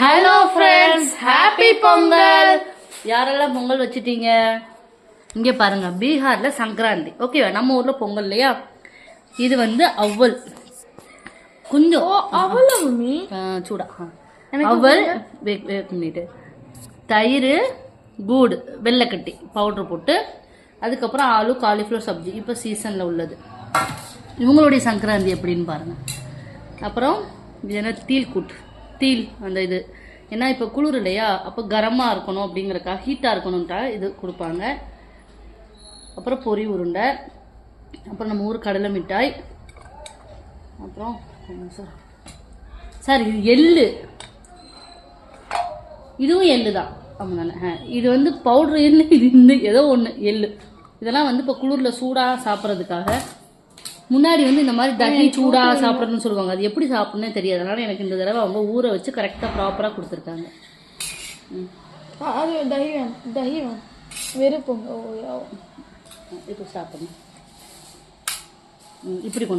Hello friends, happy Pongal. யாரெல்லாம் பொங்கல் வச்சிட்டீங்க? இங்கே பாருங்க, பீகார்ல சங்கராந்தி. ஓகேவா? நம்ம ஊர்ல பொங்கல் இல்லையா? இது வந்து அவ்வல் கொஞ்சம் சூடா அவல் பண்ணிட்டு தயிர் கூடு வெள்ளைக்கட்டி பவுடர் போட்டு அதுக்கப்புறம் ஆலு காலிஃப்ளவர் சப்ஜி இப்போ சீசனில் உள்ளது. இவங்களுடைய சங்கராந்தி எப்படின்னு பாருங்க. அப்புறம் இது என்ன தீல் அந்த இது ஏன்னா இப்போ குளிர் இல்லையா, அப்போ கரமாக இருக்கணும் அப்படிங்கிறக்காக ஹீட்டாக இருக்கணும்ட்டா இது கொடுப்பாங்க. அப்புறம் பொரி உருண்டை, அப்புறம் நம்ம ஊர் கடலை மிட்டாய், அப்புறம் சார் இது எள்ளு, இதுவும் எள்ளு தான். ஆமாம் தானே? இது வந்து பவுட்ரு எள்ளு, இது இந்த ஏதோ ஒன்று எள்ளு. இதெல்லாம் வந்து இப்போ குளிரில் சூடாக சாப்பிட்றதுக்காக. முன்னாடி வந்து இந்த மாதிரி தண்ணி சூடாக சாப்பிட்றதுன்னு சொல்லுவாங்க. அது எப்படி சாப்பிட்ணுன்னே தெரியாது. அதனால் எனக்கு இந்த தடவை அவங்க ஊற வச்சு கரெக்டாக ப்ராப்பராக கொடுத்துருக்காங்க. இப்போ ஸ்டார்ட் பண்ணு. இப்படி கொண்டு